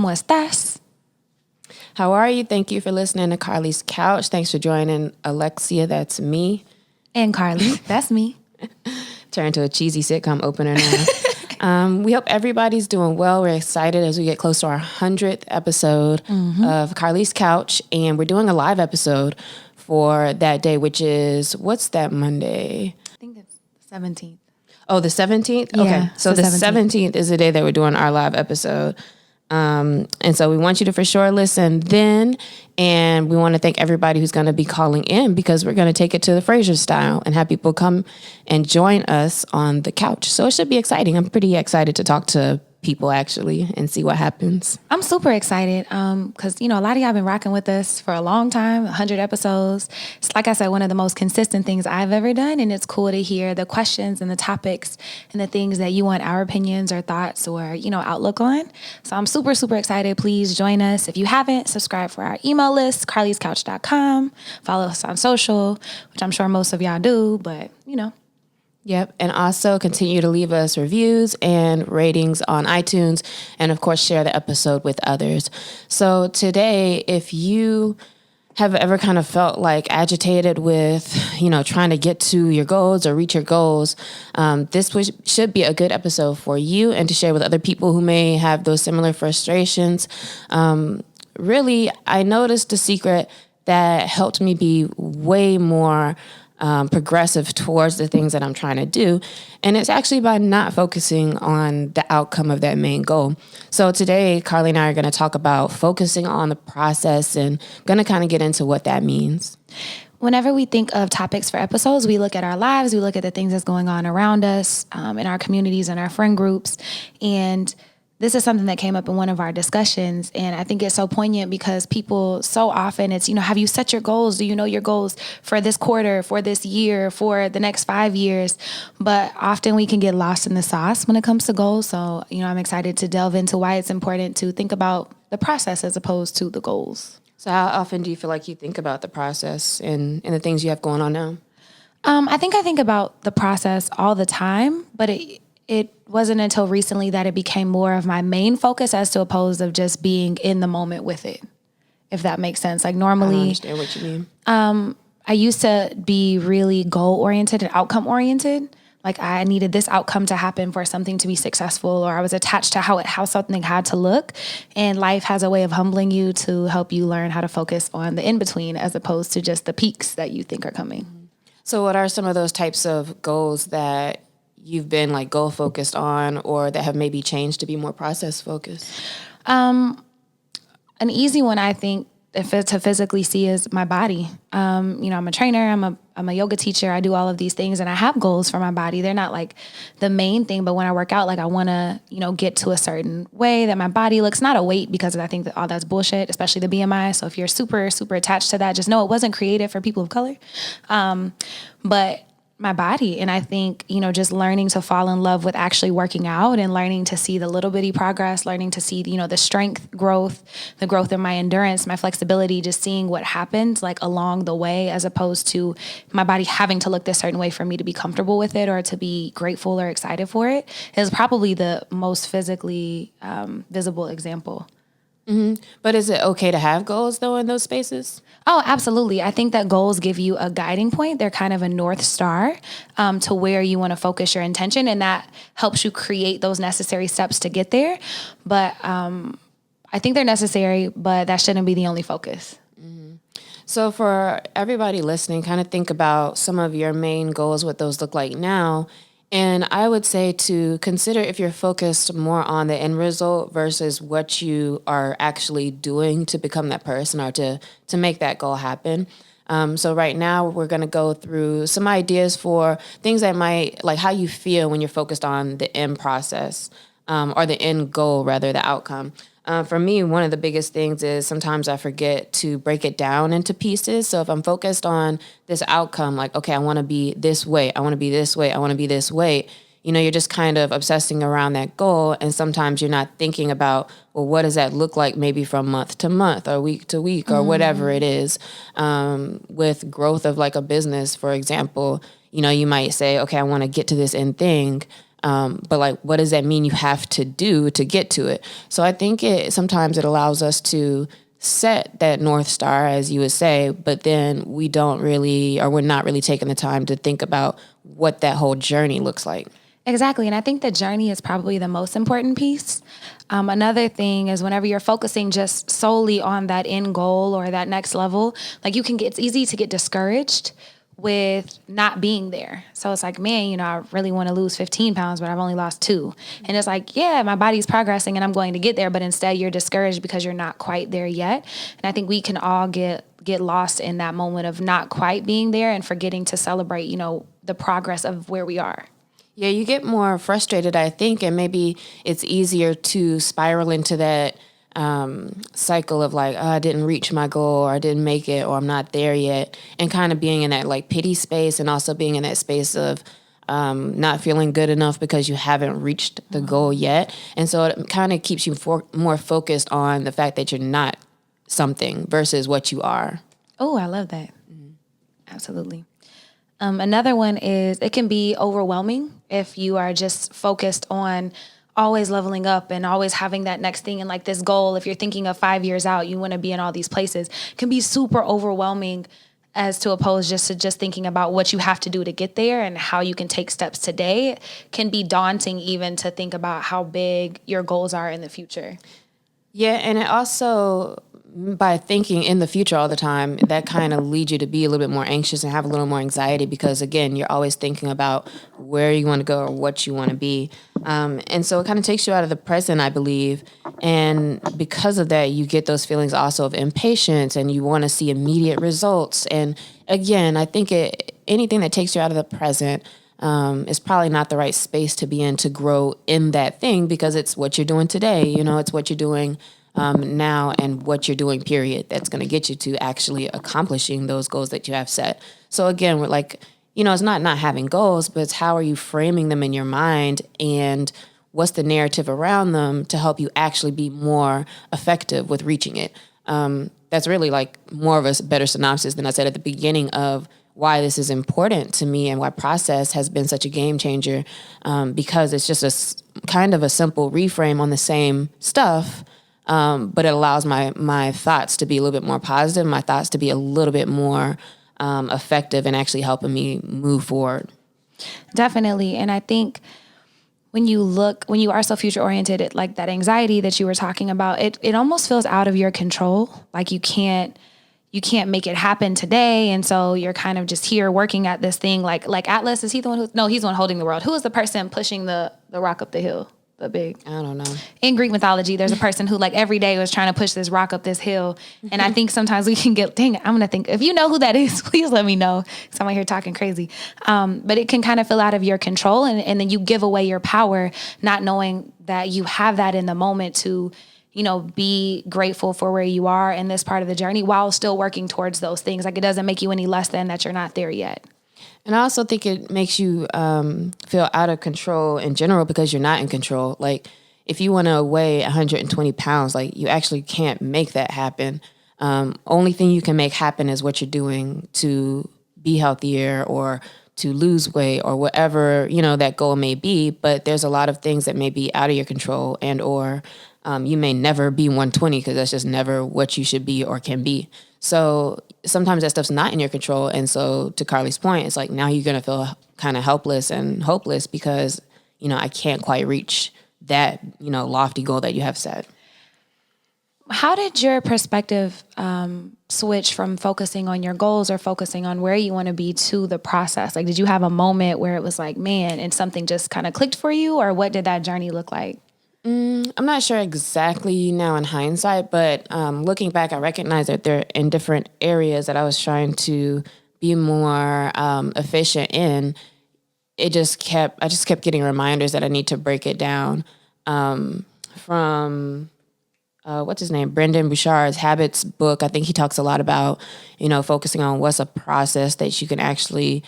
¿Cómo estás? How are you? Thank you for listening to Carlie's Couch. Thanks for joining Alexia. That's me. And Carlie, that's me. Turn to a cheesy sitcom opener now. We hope everybody's doing well. We're excited as we get close to our 100th episode of Carlie's Couch. And we're doing a live episode for that day, which is, what's that Monday? I think it's the 17th. Oh, the 17th? Yeah, okay. So the 17th. 17th is the day that we're doing our live episode. And so we want you to for sure listen then. And we want to thank everybody who's going to be calling in because we're going to take it to the Frasier style and have people come and join us on the couch. So it should be exciting. I'm pretty excited to talk to people actually and see what happens. I'm super excited because, a lot of y'all been rocking with us for a long time, 100 episodes. It's like I said, one of the most consistent things I've ever done. And it's cool to hear the questions and the topics and the things that you want our opinions or thoughts or, outlook on. So I'm super, super excited. Please join us. If you haven't, subscribe for our email list, carliescouch.com. Follow us on social, which I'm sure most of y'all do, but, Yep. And also continue to leave us reviews and ratings on iTunes. And of course, share the episode with others. So today, if you have ever kind of felt like agitated with, trying to get to your goals or reach your goals, this should be a good episode for you and to share with other people who may have those similar frustrations. Really, I noticed the secret that helped me be way more progressive towards the things that I'm trying to do. And it's actually by not focusing on the outcome of that main goal. So today, Carlie and I are going to talk about focusing on the process and going to kind of get into what that means. Whenever we think of topics for episodes, we look at our lives, we look at the things that's going on around us, in our communities and our friend groups. And this is something that came up in one of our discussions, and I think it's so poignant because people so often it's, have you set your goals? Do you know your goals for this quarter, for this year, for the next 5 years? But often we can get lost in the sauce when it comes to goals. So, I'm excited to delve into why it's important to think about the process as opposed to the goals. So how often do you feel like you think about the process and the things you have going on now? I think about the process all the time, but it wasn't until recently that it became more of my main focus as to opposed of just being in the moment with it, if that makes sense. Like normally, I understand what you mean. I used to be really goal-oriented and outcome-oriented. Like I needed this outcome to happen for something to be successful, or I was attached to how something had to look. And life has a way of humbling you to help you learn how to focus on the in-between as opposed to just the peaks that you think are coming. So what are some of those types of goals that you've been like goal focused on or that have maybe changed to be more process focused? An easy one, I think, to physically see is my body. I'm a trainer, I'm a yoga teacher. I do all of these things and I have goals for my body. They're not like the main thing, but when I work out, like I want to, get to a certain way that my body looks, not a weight, because I think that all that's bullshit, especially the BMI. So if you're super, super attached to that, just know it wasn't created for people of color. But my body. And I think, just learning to fall in love with actually working out and learning to see the little bitty progress, learning to see, the strength growth, the growth of my endurance, my flexibility, just seeing what happens like along the way, as opposed to my body having to look this certain way for me to be comfortable with it or to be grateful or excited for it, is probably the most physically visible example. Mm-hmm. But is it okay to have goals though in those spaces? Oh, absolutely. I think that goals give you a guiding point. They're kind of a North Star to where you want to focus your intention, and that helps you create those necessary steps to get there. But I think they're necessary, but that shouldn't be the only focus. Mm-hmm. So for everybody listening, kind of think about some of your main goals, what those look like now. And I would say to consider if you're focused more on the end result versus what you are actually doing to become that person or to make that goal happen. So right now we're going to go through some ideas for things that might, like how you feel when you're focused on the end process or the end goal, rather, the outcome. For me, one of the biggest things is sometimes I forget to break it down into pieces. So if I'm focused on this outcome, like, okay, I want to be this way, I want to be this way, I want to be this way, you're just kind of obsessing around that goal. And sometimes you're not thinking about, well, what does that look like maybe from month to month or week to week or whatever it is. With growth of like a business, for example, you might say, okay, I want to get to this end thing. But like, what does that mean you have to do to get to it? So I think sometimes it allows us to set that North Star, as you would say, but then we're not really taking the time to think about what that whole journey looks like. Exactly. And I think the journey is probably the most important piece. Another thing is whenever you're focusing just solely on that end goal or that next level, like it's easy to get discouraged with not being there. So it's like, man, I really want to lose 15 pounds, but I've only lost 2. And it's like, yeah, my body's progressing and I'm going to get there. But instead you're discouraged because you're not quite there yet. And I think we can all get lost in that moment of not quite being there and forgetting to celebrate, the progress of where we are. Yeah, you get more frustrated, I think, and maybe it's easier to spiral into that cycle of like, oh, I didn't reach my goal, or I didn't make it, or I'm not there yet, and kind of being in that like pity space, and also being in that space of not feeling good enough because you haven't reached the goal yet. And so it kind of keeps you more focused on the fact that you're not something versus what you are. Oh, I love that. Mm-hmm. Absolutely. Another one is it can be overwhelming if you are just focused on always leveling up and always having that next thing and like this goal. If you're thinking of 5 years out, you want to be in all these places. It can be super overwhelming as to oppose just thinking about what you have to do to get there and how you can take steps today. It can be daunting even to think about how big your goals are in the future. Yeah, and it also, by thinking in the future all the time, that kind of leads you to be a little bit more anxious and have a little more anxiety because, again, you're always thinking about where you want to go or what you want to be. And so it kind of takes you out of the present, I believe. And because of that, you get those feelings also of impatience and you want to see immediate results. And again, I think anything that takes you out of the present is probably not the right space to be in to grow in that thing because it's what you're doing today. It's what you're doing now and what you're doing, period, that's going to get you to actually accomplishing those goals that you have set. So again, we're like, it's not having goals, but it's how are you framing them in your mind and what's the narrative around them to help you actually be more effective with reaching it. That's really like more of a better synopsis than I said at the beginning of why this is important to me and why process has been such a game changer, because it's just a kind of a simple reframe on the same stuff, but it allows my thoughts to be a little bit more positive, my thoughts to be a little bit more effective and actually helping me move forward. Definitely. And I think when you are so future oriented, like that anxiety that you were talking about, it almost feels out of your control. Like you can't make it happen today. And so you're kind of just here working at this thing. Like Atlas, is he the one he's the one holding the world. Who is the person pushing the rock up the hill? I don't know. In Greek mythology, there's a person who like every day was trying to push this rock up this hill. And I think sometimes we can dang it, I'm going to think, if you know who that is, please let me know. Because I'm out here talking crazy. But it can kind of feel out of your control. And then you give away your power, not knowing that you have that in the moment to, be grateful for where you are in this part of the journey while still working towards those things. Like it doesn't make you any less than that you're not there yet. And I also think it makes you feel out of control in general because you're not in control. Like if you want to weigh 120 pounds, like you actually can't make that happen. Only thing you can make happen is what you're doing to be healthier or to lose weight or whatever, that goal may be. But there's a lot of things that may be out of your control or you may never be 120 because that's just never what you should be or can be. So sometimes that stuff's not in your control. And so to Carlie's point, it's like now you're going to feel kind of helpless and hopeless because, I can't quite reach that, lofty goal that you have set. How did your perspective switch from focusing on your goals or focusing on where you want to be to the process? Like, did you have a moment where it was like, man, and something just kind of clicked for you, or what did that journey look like? I'm not sure exactly now in hindsight, but looking back, I recognize that they're in different areas that I was trying to be more efficient in. I just kept getting reminders that I need to break it down from what's his name? Brendan Bouchard's Habits book. I think he talks a lot about, focusing on what's a process that you can actually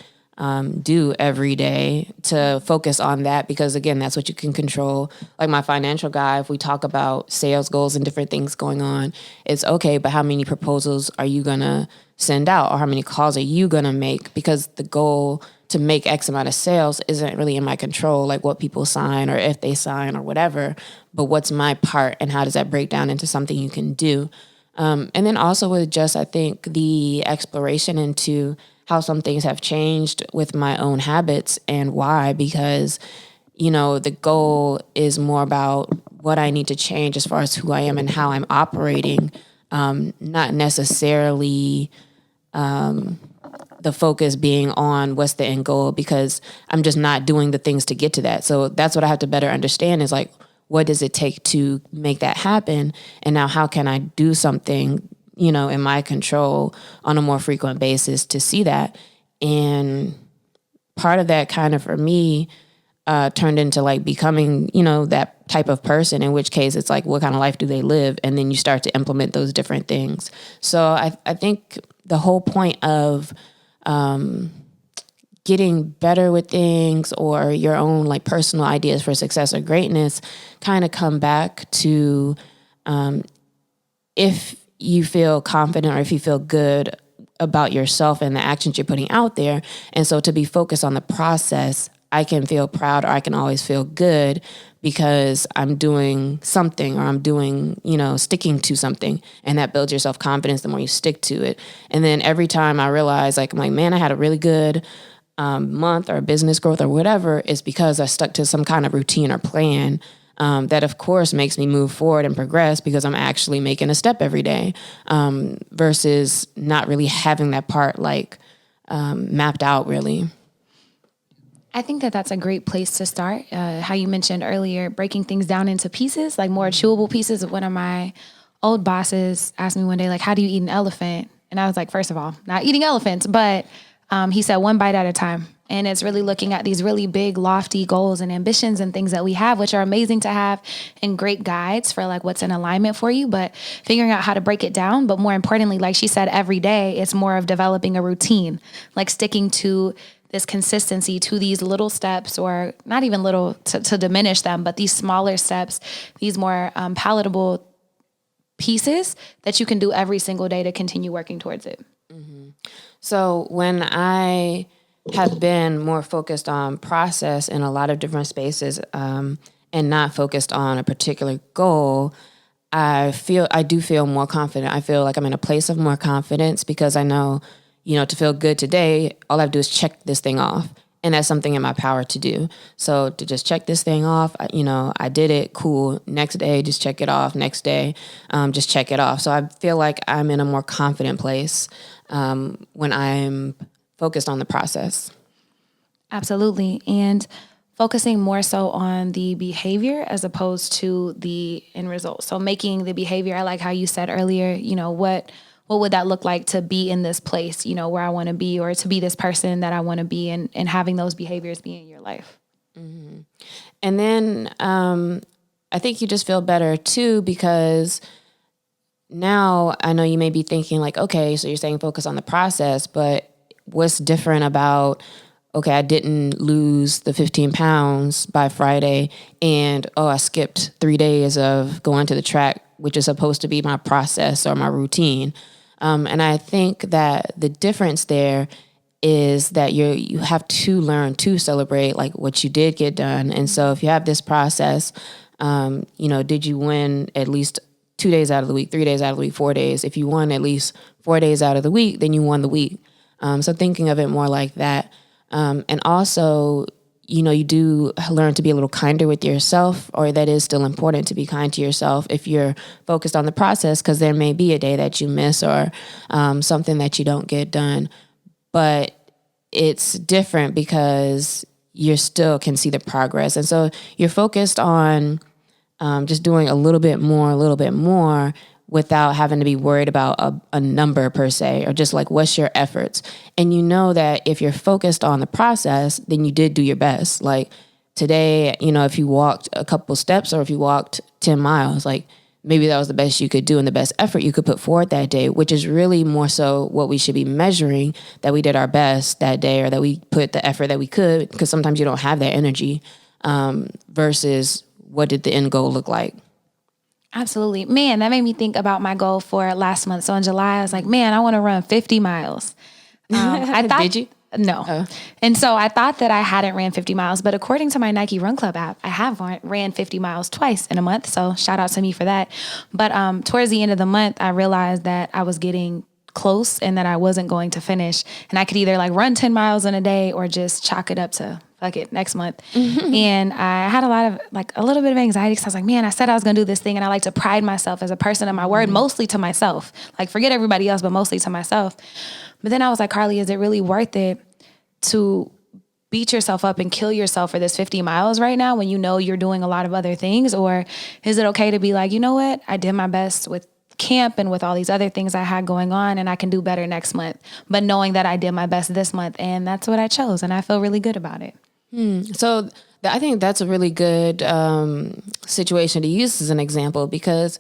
do every day to focus on that, because again, that's what you can control. Like my financial guy, if we talk about sales goals and different things going on, it's okay, but how many proposals are you going to send out or how many calls are you going to make? Because the goal to make X amount of sales isn't really in my control, like what people sign or if they sign or whatever, but what's my part and how does that break down into something you can do? And then also with just, I think, the exploration into how some things have changed with my own habits and why, because, the goal is more about what I need to change as far as who I am and how I'm operating, not necessarily the focus being on what's the end goal, because I'm just not doing the things to get to that. So that's what I have to better understand is like, what does it take to make that happen? And now how can I do something, in my control on a more frequent basis to see that? And part of that kind of for me turned into like becoming, that type of person, in which case it's like, what kind of life do they live? And then you start to implement those different things. So I think the whole point of getting better with things or your own like personal ideas for success or greatness kind of come back to if you feel confident or if you feel good about yourself and the actions you're putting out there. And so to be focused on the process, I can feel proud or I can always feel good because I'm doing something or I'm doing, sticking to something, and that builds your self-confidence the more you stick to it. And then every time I realize I'm like, man, I had a really good month or business growth or whatever, it's because I stuck to some kind of routine or plan that of course makes me move forward and progress because I'm actually making a step every day versus not really having that part like mapped out really. I think that that's a great place to start. How you mentioned earlier, breaking things down into pieces, like more chewable pieces. One of my old bosses asked me one day, like, how do you eat an elephant? And I was like, first of all, not eating elephants, but he said one bite at a time. And it's really looking at these really big, lofty goals and ambitions and things that we have, which are amazing to have and great guides for like what's in alignment for you, but figuring out how to break it down. But more importantly, like she said, every day it's more of developing a routine, like sticking to this consistency to these little steps, or not even little to diminish them, but these smaller steps, these more palatable pieces that you can do every single day to continue working towards it. Mm-hmm. So when I have been more focused on process in a lot of different spaces and not focused on a particular goal, I do feel more confident. I feel like I'm in a place of more confidence because I know, to feel good today, all I have to do is check this thing off. And that's something in my power to do. So to just check this thing off, I did it, cool. Next day, just check it off. Next day, just check it off. So I feel like I'm in a more confident place when I'm focused on the process. Absolutely. And focusing more so on the behavior as opposed to the end result. So making the behavior, I like how you said earlier, what would that look like to be in this place, where I want to be, or to be this person that I want to be, and having those behaviors be in your life. Mm-hmm. And then I think you just feel better too, because now I know you may be thinking like, okay, so you're saying focus on the process, but what's different about, okay, I didn't lose the 15 pounds by Friday and, I skipped 3 days of going to the track, which is supposed to be my process or my routine. And I think that the difference there is that you have to learn to celebrate like what you did get done. And so if you have this process, did you win at least 2 days out of the week, 3 days out of the week, 4 days? If you won at least 4 days out of the week, then you won the week. So thinking of it more like that. And also, you do learn to be a little kinder with yourself, or that is still important to be kind to yourself if you're focused on the process, because there may be a day that you miss or something that you don't get done. But it's different because you still can see the progress. And so you're focused on just doing a little bit more without having to be worried about a number per se, or just like, what's your efforts? And you know that if you're focused on the process, then you did do your best. Like today, if you walked a couple steps or if you walked 10 miles, like maybe that was the best you could do and the best effort you could put forward that day, which is really more so what we should be measuring, that we did our best that day or that we put the effort that we could, because sometimes you don't have that energy versus what did the end goal look like. Absolutely. Man, that made me think about my goal for last month. So in July, I was like, man, I want to run 50 miles. I thought, Did you? No. And so I thought that I hadn't ran 50 miles, but according to my Nike Run Club app, I have ran 50 miles twice in a month. So shout out to me for that. But towards the end of the month, I realized that I was getting close and that I wasn't going to finish. And I could either like run 10 miles in a day or just chalk it up to fuck it next month. And I had a little bit of anxiety because I was like, man, I said I was going to do this thing. And I like to pride myself as a person of my word, mostly to myself, like forget everybody else, but mostly to myself. But then I was like, Carlie, is it really worth it to beat yourself up and kill yourself for this 50 miles right now when you know you're doing a lot of other things? Or is it okay to be like, you know what? I did my best with camp and with all these other things I had going on, and I can do better next month. But knowing that I did my best this month, and that's what I chose, and I feel really good about it. So I think that's a really good situation to use as an example, because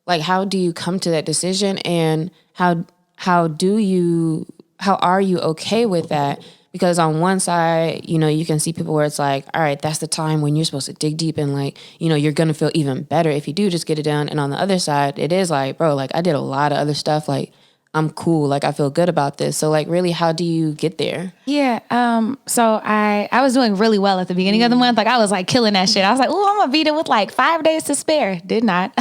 like, how do you come to that decision, and how are you okay with that? Because on one side, you know, you can see people where it's like, all right, that's the time when you're supposed to dig deep and like, you know, you're going to feel even better if you do just get it done. And on the other side, it is like, bro, like I did a lot of other stuff. Like I'm cool. Like I feel good about this. So like really, how do you get there? Yeah. So I was doing really well at the beginning of the month. Like I was like killing that shit. I was like, oh, I'm gonna beat it with like 5 days to spare. Did not.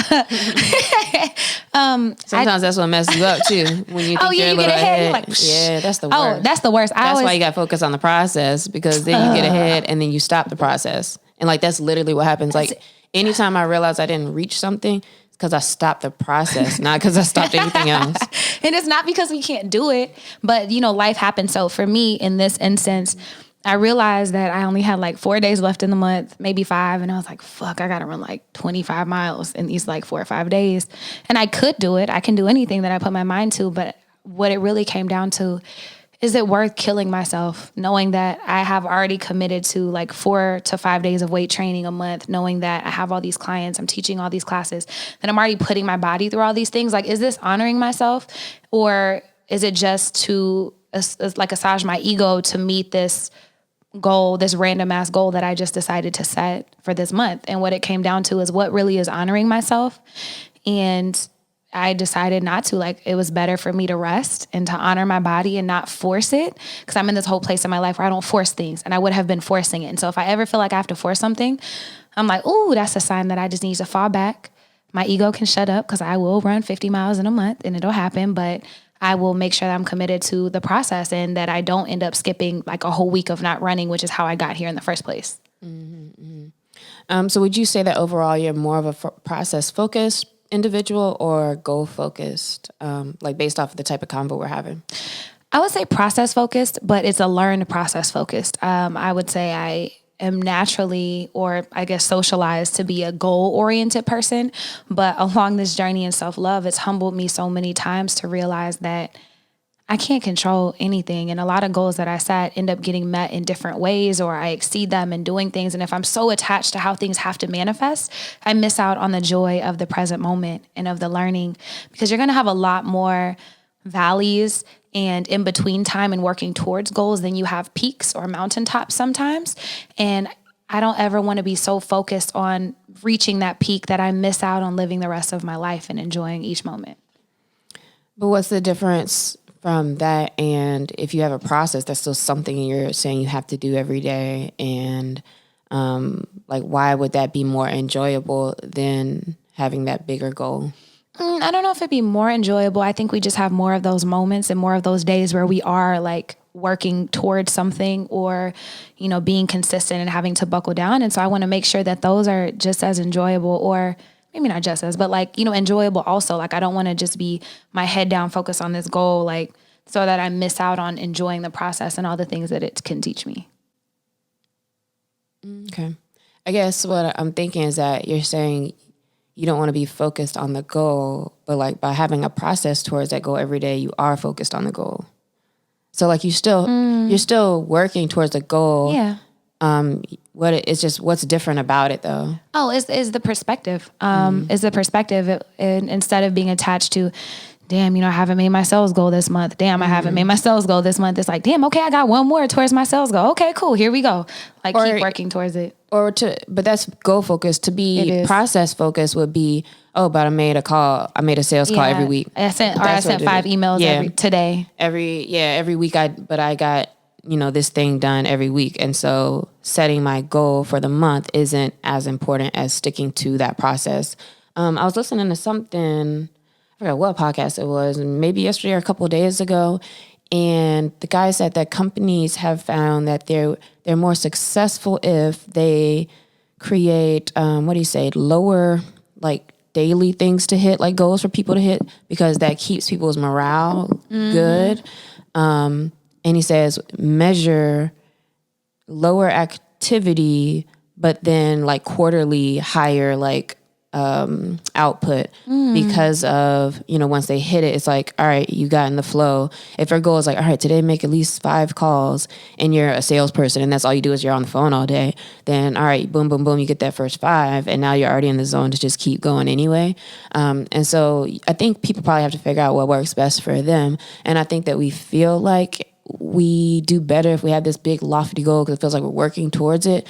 Sometimes that's what messes you up too. When you think you're a little ahead. Like, yeah, that's the worst. Oh, that's the worst. That's why you got to focus on the process, because then you get ahead and then you stop the process. And like, that's literally what happens. Like anytime I realize I didn't reach something, it's because I stopped the process, not because I stopped anything else. And it's not because we can't do it, but you know, life happens. So for me in this instance, I realized that I only had like 4 days left in the month, maybe 5. And I was like, fuck, I got to run like 25 miles in these like 4 or 5 days. And I could do it. I can do anything that I put my mind to. But what it really came down to, is it worth killing myself, knowing that I have already committed to like 4 to 5 days of weight training a month, knowing that I have all these clients, I'm teaching all these classes, that I'm already putting my body through all these things. Like, is this honoring myself, or is it just to like massage my ego to meet this goal, this random ass goal that I just decided to set for this month? And what it came down to is what really is honoring myself. And I decided not to. Like, it was better for me to rest and to honor my body and not force it, because I'm in this whole place in my life where I don't force things, and I would have been forcing it. And so if I ever feel like I have to force something, I'm like, ooh, that's a sign that I just need to fall back. My ego can shut up, because I will run 50 miles in a month and it'll happen, but I will make sure that I'm committed to the process and that I don't end up skipping like a whole week of not running, which is how I got here in the first place. So would you say that overall you're more of a process focused individual or goal focused, like based off of the type of convo we're having? I would say process focused, but it's a learned process focused. I would say I am naturally, or I guess socialized to be a goal oriented person. But along this journey in self-love, it's humbled me so many times to realize that I can't control anything. And a lot of goals that I set end up getting met in different ways, or I exceed them in doing things. And if I'm so attached to how things have to manifest, I miss out on the joy of the present moment and of the learning, because you're going to have a lot more valleys and in between time and working towards goals than you have peaks or mountaintops sometimes. And I don't ever want to be so focused on reaching that peak that I miss out on living the rest of my life and enjoying each moment. But what's the difference from that, and if you have a process, that's still something you're saying you have to do every day, and like, why would that be more enjoyable than having that bigger goal? I don't know if it'd be more enjoyable. I think we just have more of those moments and more of those days where we are like working towards something, or, you know, being consistent and having to buckle down. And so I want to make sure that those are just as enjoyable, or maybe not just as, but like, you know, enjoyable also. Like, I don't want to just be my head down focused on this goal, like, so that I miss out on enjoying the process and all the things that it can teach me. Okay. I guess what I'm thinking is that you're saying you don't want to be focused on the goal, but like by having a process towards that goal every day, you are focused on the goal. So like you're still working towards the goal. Yeah. It's just what's different about it though? Oh, is the perspective. Is the perspective, instead of being attached to, damn, you know, I haven't made my sales goal this month. Damn, I haven't made my sales goal this month. It's like, damn, okay, I got one more towards my sales goal. Okay, cool, here we go. Like, keep working towards it. But that's goal focused. To be process focused would be, but I made a sales call every week. I sent 5 emails today. Every week I got this thing done every week. And so setting my goal for the month isn't as important as sticking to that process. I was listening to something, I forgot what podcast it was, maybe yesterday or a couple of days ago. And the guy said that companies have found that they're more successful if they create, lower like daily things to hit, like goals for people to hit, because that keeps people's morale good. And he says, measure lower activity, but then like quarterly higher like output because of, once they hit it, it's like, all right, you got in the flow. If our goal is like, all right, today make at least 5 calls and you're a salesperson and that's all you do is you're on the phone all day, then all right, boom, boom, boom, you get that first 5 and now you're already in the zone to just keep going anyway. And so I think people probably have to figure out what works best for them. And I think that we feel like we do better if we have this big lofty goal because it feels like we're working towards it.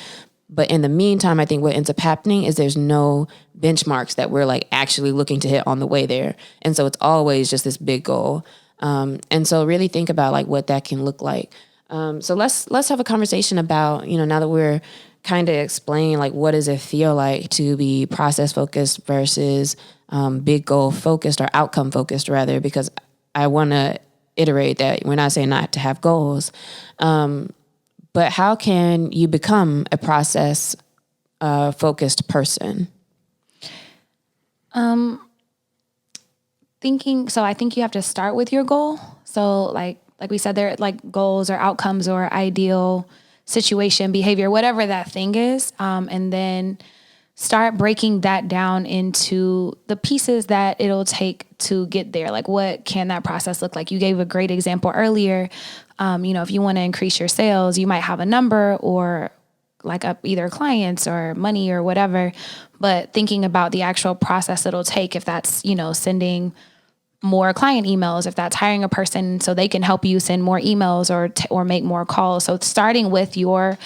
But in the meantime, I think what ends up happening is there's no benchmarks that we're like actually looking to hit on the way there. And so it's always just this big goal. And so really think about like what that can look like. So let's have a conversation about, now that we're kind of explaining like what does it feel like to be process focused versus big goal focused or outcome focused rather, because I want to iterate that we're not saying not to have goals. But how can you become a process focused person? So I think you have to start with your goal. So like we said, there like goals or outcomes or ideal situation, behavior, whatever that thing is. And then start breaking that down into the pieces that it'll take to get there. Like what can that process look like? You gave a great example earlier. If you want to increase your sales, you might have a number or like either clients or money or whatever, but thinking about the actual process it'll take, if that's, sending more client emails, if that's hiring a person so they can help you send more emails or make more calls. So starting with your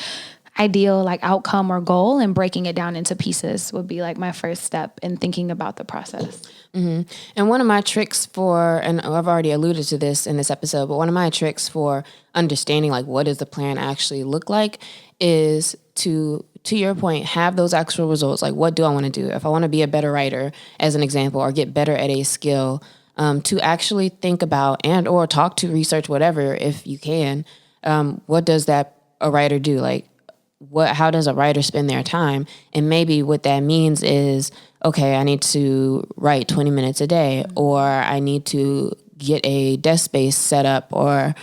ideal like outcome or goal and breaking it down into pieces would be like my first step in thinking about the process. Mm-hmm. And one of my tricks and I've already alluded to this in this episode, but one of my tricks for understanding like what does the plan actually look like is to your point, have those actual results. Like what do I want to do? If I want to be a better writer, as an example, or get better at a skill, to actually think about and or talk to, research, whatever, if you can, what does a writer do? Like how does a writer spend their time? And maybe what that means is, okay, I need to write 20 minutes a day, or I need to get a desk space set up or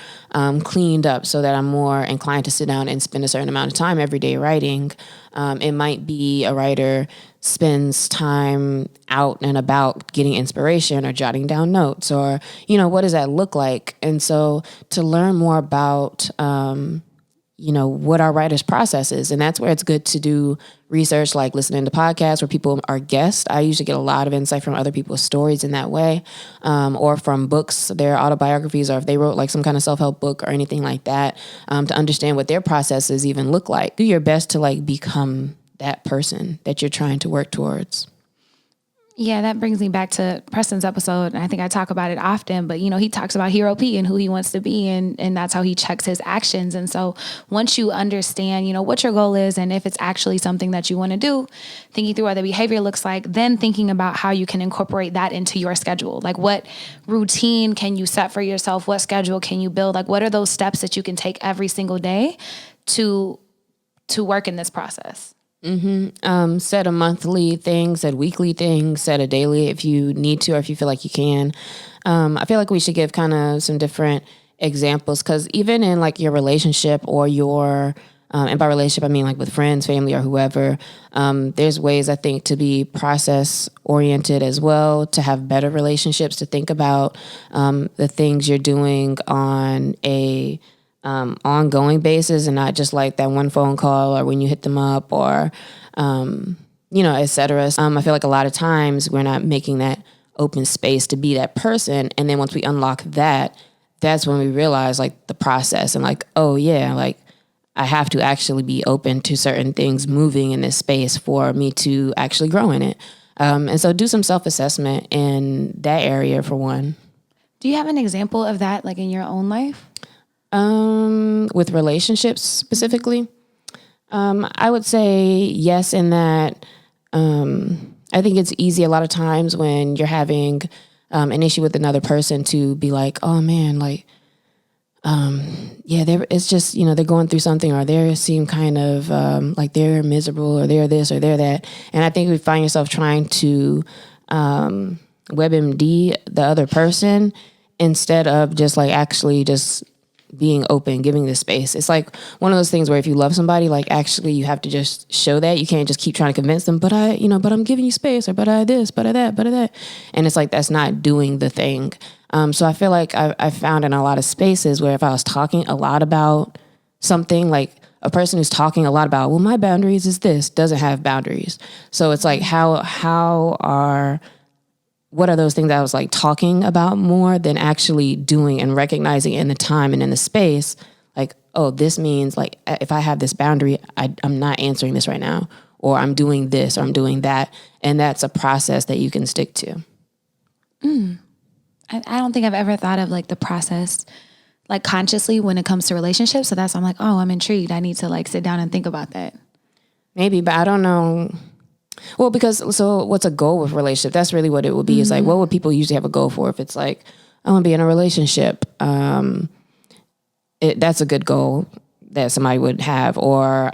cleaned up so that I'm more inclined to sit down and spend a certain amount of time every day writing. It might be a writer spends time out and about getting inspiration or jotting down notes, or, what does that look like? And so to learn more about what our writer's process is. And that's where it's good to do research, like listening to podcasts where people are guests. I usually get a lot of insight from other people's stories in that way, or from books, their autobiographies, or if they wrote like some kind of self-help book or anything like that, to understand what their processes even look like. Do your best to like become that person that you're trying to work towards. Yeah, that brings me back to Preston's episode. And I think I talk about it often, but he talks about Hero P and who he wants to be. And that's how he checks his actions. And so once you understand, what your goal is, and if it's actually something that you want to do, thinking through what the behavior looks like, then thinking about how you can incorporate that into your schedule. Like what routine can you set for yourself? What schedule can you build? Like what are those steps that you can take every single day to work in this process? Mm-hmm. Set a monthly thing, set weekly thing, set a daily if you need to, or if you feel like you can. I feel like we should give kind of some different examples, because even in like your relationship or your, and by relationship, I mean like with friends, family, or whoever, there's ways I think to be process oriented as well, to have better relationships, to think about the things you're doing on a ongoing basis, and not just like that one phone call or when you hit them up, or et cetera. I feel like a lot of times we're not making that open space to be that person, and then once we unlock that, that's when we realize like the process and like, oh yeah, like I have to actually be open to certain things moving in this space for me to actually grow in it. And so do some self-assessment in that area for one. Do you have an example of that like in your own life? with relationships specifically, I would say yes in that I think it's easy a lot of times when you're having an issue with another person to be like, oh man, like, it's just, they're going through something, or they seem kind of like they're miserable, or they're this or they're that. And I think we find yourself trying to WebMD the other person instead of just like actually just being open, giving the space. It's like one of those things where if you love somebody, like actually you have to just show that. You can't just keep trying to convince them, but I'm giving you space, or but I this, but I that, but I that. And it's like, that's not doing the thing. So I feel like I found in a lot of spaces where if I was talking a lot about something, like a person who's talking a lot about, well, my boundaries is this, doesn't have boundaries. So it's like, what are those things that I was like talking about more than actually doing and recognizing in the time and in the space, like, oh, this means like, if I have this boundary, I'm not answering this right now, or I'm doing this, or I'm doing that. And that's a process that you can stick to. I don't think I've ever thought of like the process like consciously when it comes to relationships. So I'm like, oh, I'm intrigued. I need to like sit down and think about that. Maybe, but I don't know. Well, so what's a goal with relationship? That's really what it would be. Is like, what would people usually have a goal for? If it's like, I want to be in a relationship, that's a good goal that somebody would have, or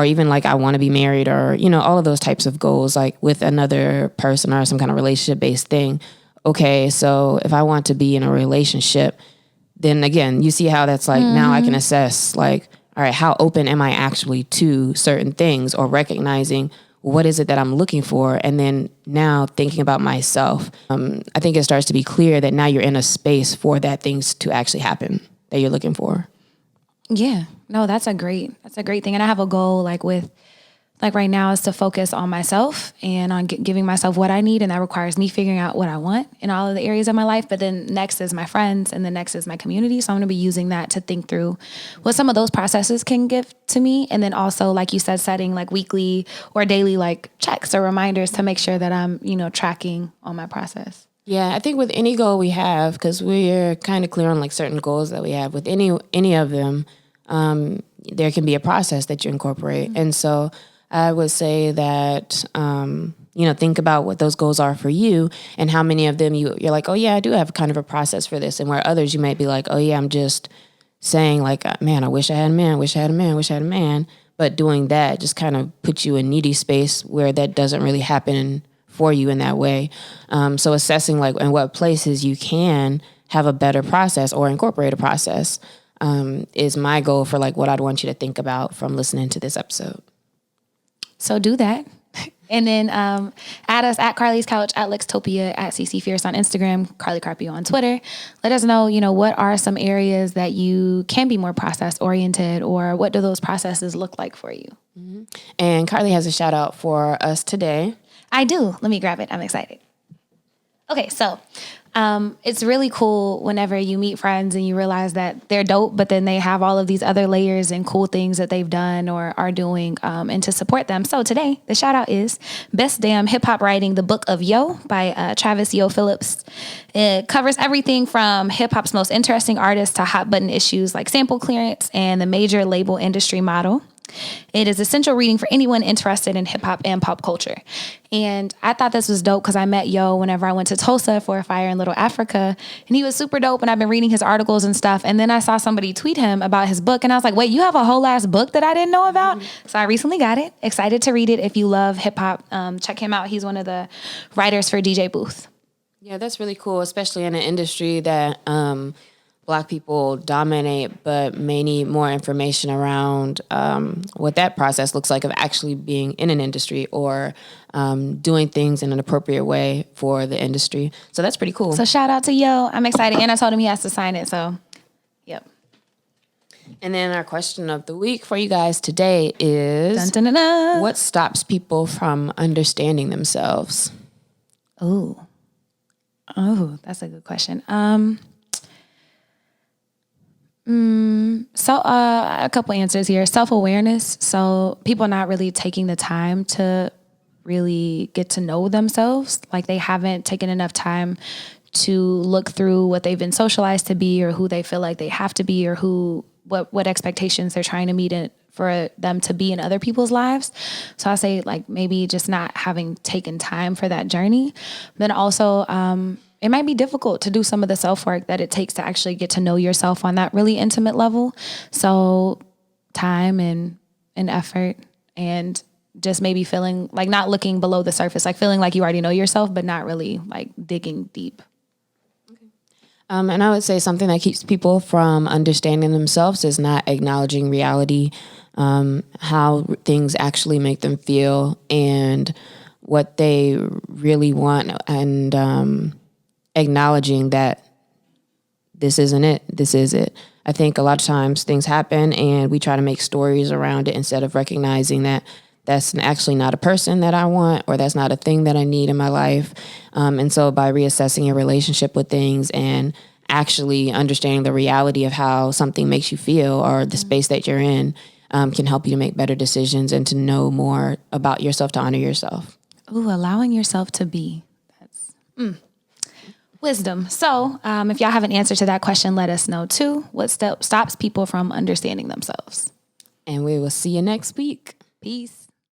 even like, I want to be married, or, all of those types of goals, like with another person or some kind of relationship based thing. Okay. So if I want to be in a relationship, then again, you see how that's like, now I can assess like, all right, how open am I actually to certain things, or recognizing what is it that I'm looking for? And then now thinking about myself, I think it starts to be clear that now you're in a space for that things to actually happen that you're looking for. Yeah, no, that's a great thing. And I have a goal like right now is to focus on myself and on giving myself what I need. And that requires me figuring out what I want in all of the areas of my life. But then next is my friends, and then next is my community. So I'm going to be using that to think through what some of those processes can give to me. And then also, like you said, setting like weekly or daily like checks or reminders to make sure that I'm, tracking on my process. Yeah, I think with any goal we have, because we're kind of clear on like certain goals that we have, with any of them, there can be a process that you incorporate. And so I would say that, think about what those goals are for you, and how many of them you're like, oh yeah, I do have kind of a process for this. And where others you might be like, oh yeah, I'm just saying like, man, I wish I had a man, wish I had a man, wish I had a man. But doing that just kind of puts you in needy space where that doesn't really happen for you in that way. So assessing like in what places you can have a better process or incorporate a process is my goal for like what I'd want you to think about from listening to this episode. So do that. And then add us at Carlie's Couch, at Lextopia, at CC Fierce on Instagram, Carlie Carpio on Twitter. Let us know, what are some areas that you can be more process oriented, or what do those processes look like for you? Mm-hmm. And Carlie has a shout out for us today. I do. Let me grab it. I'm excited. Okay, so it's really cool whenever you meet friends and you realize that they're dope, but then they have all of these other layers and cool things that they've done or are doing, and to support them. So today, the shout out is Best Damn Hip Hop Writing, the Book of Yoh by Yoh Phillips. It covers everything from hip hop's most interesting artists to hot button issues like sample clearance and the major label industry model. It is essential reading for anyone interested in hip hop and pop culture. And I thought this was dope because I met Yoh whenever I went to Tulsa for a fire in Little Africa. And he was super dope. And I've been reading his articles and stuff. And then I saw somebody tweet him about his book. And I was like, wait, you have a whole ass book that I didn't know about? Mm-hmm. So I recently got it. Excited to read it. If you love hip hop, check him out. He's one of the writers for DJ Booth. Yeah, that's really cool, especially in an industry that Black people dominate, but may need more information around what that process looks like of actually being in an industry or doing things in an appropriate way for the industry. So that's pretty cool. So shout out to Yoh. I'm excited. And I told him he has to sign it. So, yep. And then our question of the week for you guys today is, dun, dun, dun, dun. What stops people from understanding themselves? Oh, that's a good question. So a couple answers here. Self-awareness. So people not really taking the time to really get to know themselves. Like they haven't taken enough time to look through what they've been socialized to be or who they feel like they have to be or what expectations they're trying to meet for them to be in other people's lives. So I say like maybe just not having taken time for that journey. Then also, it might be difficult to do some of the self-work that it takes to actually get to know yourself on that really intimate level. So time and effort and just maybe feeling like not looking below the surface, like feeling like you already know yourself, but not really like digging deep. And I would say something that keeps people from understanding themselves is not acknowledging reality, how things actually make them feel and what they really want, and acknowledging that this isn't it, this is it. I think a lot of times things happen and we try to make stories around it instead of recognizing that that's actually not a person that I want, or that's not a thing that I need in my life. And so by reassessing your relationship with things and actually understanding the reality of how something makes you feel or the space that you're in, can help you to make better decisions and to know more about yourself, to honor yourself. Ooh, allowing yourself to be. That's wisdom. So if y'all have an answer to that question, let us know too. What stops people from understanding themselves? And we will see you next week. Peace.